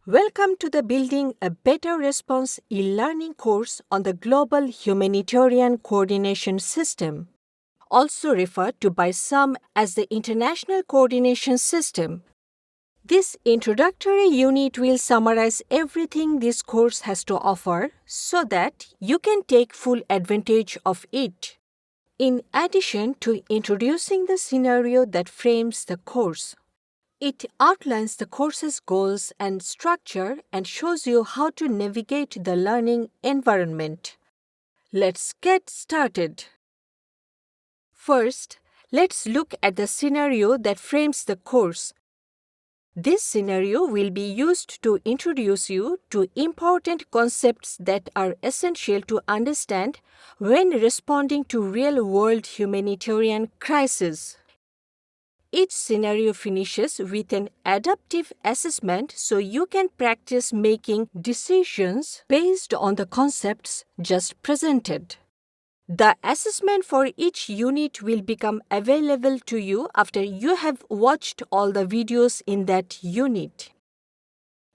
Welcome to the Building a Better Response e-learning course on the Global Humanitarian Coordination System, also referred to by some as the International Coordination System. This introductory unit will summarize everything this course has to offer so that you can take full advantage of it. In addition to introducing the scenario that frames the course, it outlines the course's goals and structure and shows you how to navigate the learning environment. Let's get started. First, let's look at the scenario that frames the course. This scenario will be used to introduce you to important concepts that are essential to understand when responding to real-world humanitarian crises. Each scenario finishes with an adaptive assessment so you can practice making decisions based on the concepts just presented. The assessment for each unit will become available to you after you have watched all the videos in that unit.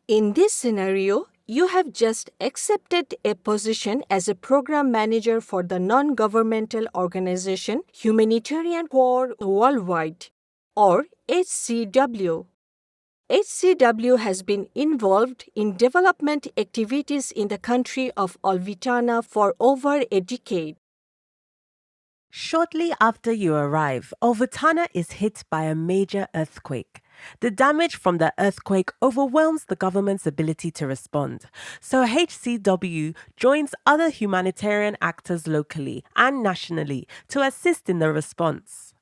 In this scenario, you have just accepted a position as a program manager for the non-governmental organization Humanitarian Corps Worldwide, or HCW. HCW has been involved in development activities in the country of Olvitana for over a decade. Shortly after you arrive, Olvitana is hit by a major earthquake. The damage from the earthquake overwhelms the government's ability to respond, so HCW joins other humanitarian actors locally and nationally to assist in the response.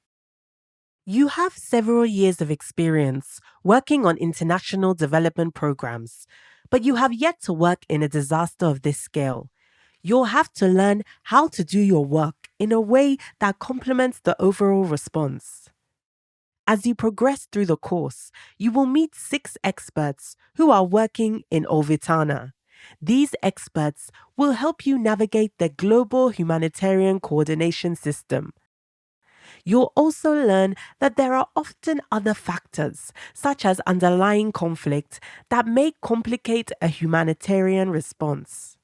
You have several years of experience working on international development programs, but you have yet to work in a disaster of this scale. You'll have to learn how to do your work in a way that complements the overall response. As you progress through the course, you will meet 6 experts who are working in Olvitana. These experts will help you navigate the global humanitarian coordination system. You'll also learn that there are often other factors, such as underlying conflict, that may complicate a humanitarian response.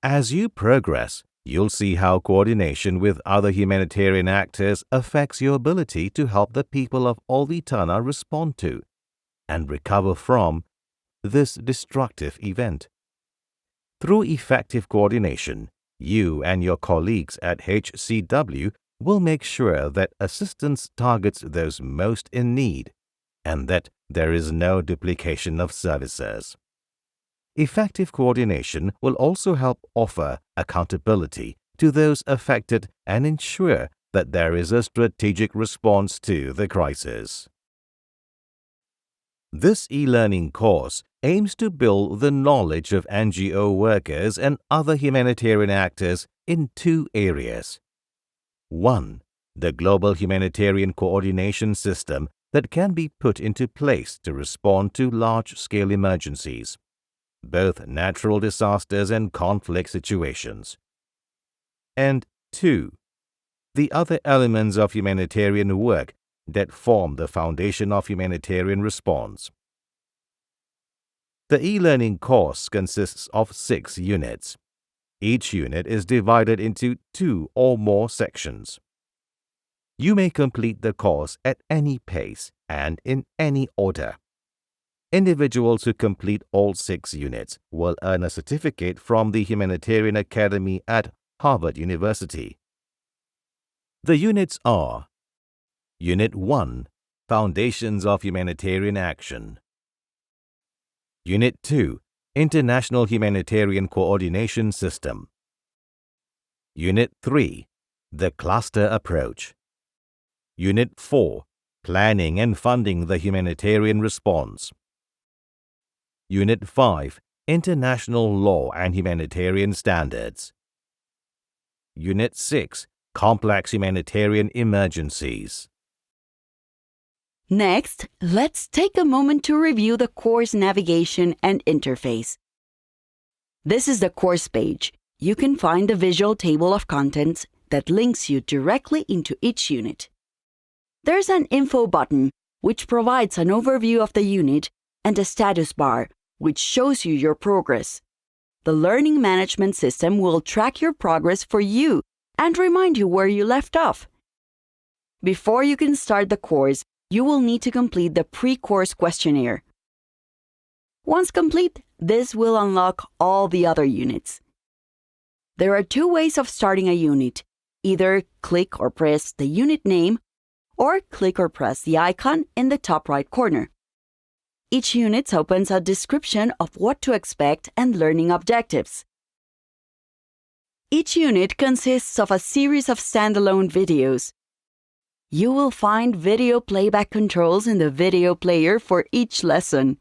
As you progress, you'll see how coordination with other humanitarian actors affects your ability to help the people of Olvitana respond to and recover from this destructive event. Through effective coordination, you and your colleagues at HCW will make sure that assistance targets those most in need and that there is no duplication of services. Effective coordination will also help offer accountability to those affected and ensure that there is a strategic response to the crisis. This e-learning course aims to build the knowledge of NGO workers and other humanitarian actors in 2 areas. 1. The global humanitarian coordination system that can be put into place to respond to large-scale emergencies, both natural disasters and conflict situations. And 2. The other elements of humanitarian work that form the foundation of humanitarian response. The e-learning course consists of 6 units. Each unit is divided into 2 or more sections. You may complete the course at any pace and in any order. Individuals who complete all 6 units will earn a certificate from the Humanitarian Academy at Harvard University. The units are: Unit 1, Foundations of Humanitarian Action. Unit 2, International Humanitarian Coordination System. Unit 3, The Cluster Approach. Unit 4, Planning and Funding the Humanitarian Response. Unit 5, International Law and Humanitarian Standards. Unit 6, Complex Humanitarian Emergencies. Next, let's take a moment to review the course navigation and interface. This is the course page. You can find the visual table of contents that links you directly into each unit. There's an info button, which provides an overview of the unit and a status bar, which shows you your progress. The learning management system will track your progress for you and remind you where you left off. Before you can start the course, you will need to complete the pre-course questionnaire. Once complete, this will unlock all the other units. There are two ways of starting a unit. Either click or press the unit name, or click or press the icon in the top right corner. Each unit opens a description of what to expect and learning objectives. Each unit consists of a series of standalone videos. You will find video playback controls in the video player for each lesson.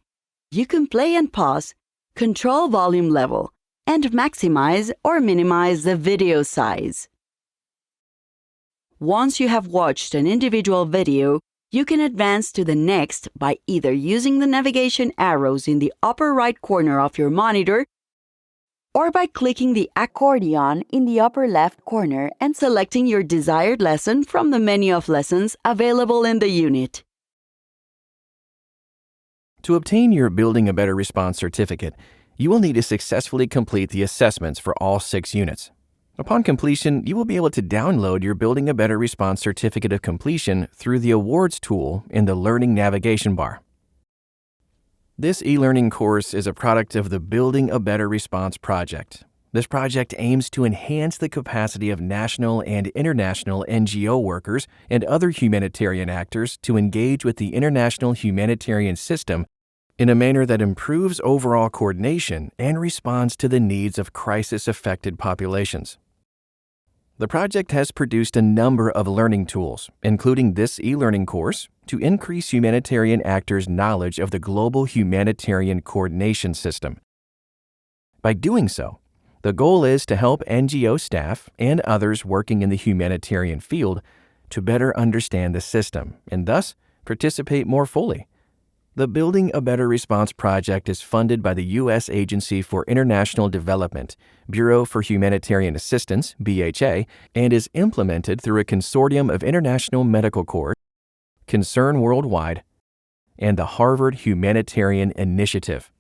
You can play and pause, control volume level, and maximize or minimize the video size. Once you have watched an individual video, you can advance to the next by either using the navigation arrows in the upper right corner of your monitor or by clicking the accordion in the upper left corner and selecting your desired lesson from the menu of lessons available in the unit. To obtain your Building a Better Response certificate, you will need to successfully complete the assessments for all 6 units. Upon completion, you will be able to download your Building a Better Response certificate of completion through the Awards tool in the Learning navigation bar. This e-learning course is a product of the Building a Better Response project. This project aims to enhance the capacity of national and international NGO workers and other humanitarian actors to engage with the international humanitarian system in a manner that improves overall coordination and responds to the needs of crisis-affected populations. The project has produced a number of learning tools, including this e-learning course, to increase humanitarian actors' knowledge of the global humanitarian coordination system. By doing so, the goal is to help NGO staff and others working in the humanitarian field to better understand the system and thus participate more fully. The Building a Better Response project is funded by the U.S. Agency for International Development, Bureau for Humanitarian Assistance, BHA, and is implemented through a consortium of international medical corps, Concern Worldwide, and the Harvard Humanitarian Initiative.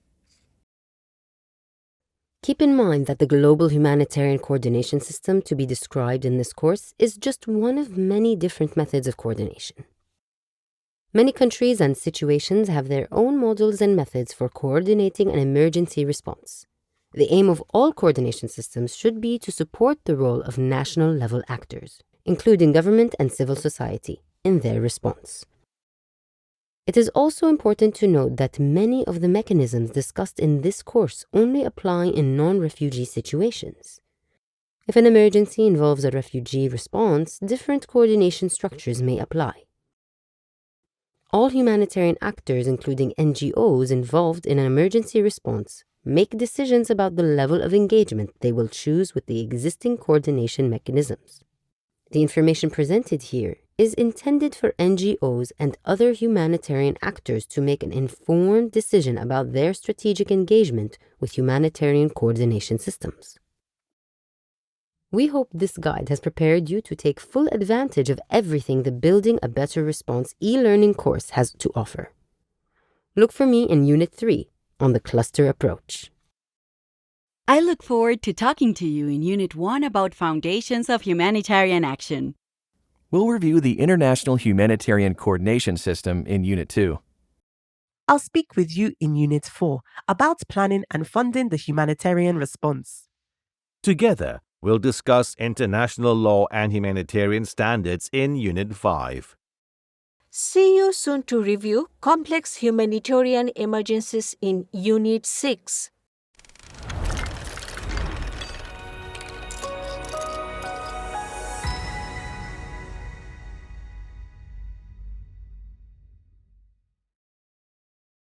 Keep in mind that the Global Humanitarian Coordination System to be described in this course is just one of many different methods of coordination. Many countries and situations have their own models and methods for coordinating an emergency response. The aim of all coordination systems should be to support the role of national-level actors, including government and civil society, in their response. It is also important to note that many of the mechanisms discussed in this course only apply in non-refugee situations. If an emergency involves a refugee response, different coordination structures may apply. All humanitarian actors, including NGOs involved in an emergency response, make decisions about the level of engagement they will choose with the existing coordination mechanisms. The information presented here is intended for NGOs and other humanitarian actors to make an informed decision about their strategic engagement with humanitarian coordination systems. We hope this guide has prepared you to take full advantage of everything the Building a Better Response e-learning course has to offer. Look for me in Unit 3 on the cluster approach. I look forward to talking to you in Unit 1 about Foundations of Humanitarian Action. We'll review the International Humanitarian Coordination System in Unit 2. I'll speak with you in Unit 4 about planning and funding the humanitarian response. Together, we'll discuss international law and humanitarian standards in Unit 5. See you soon to review complex humanitarian emergencies in Unit 6.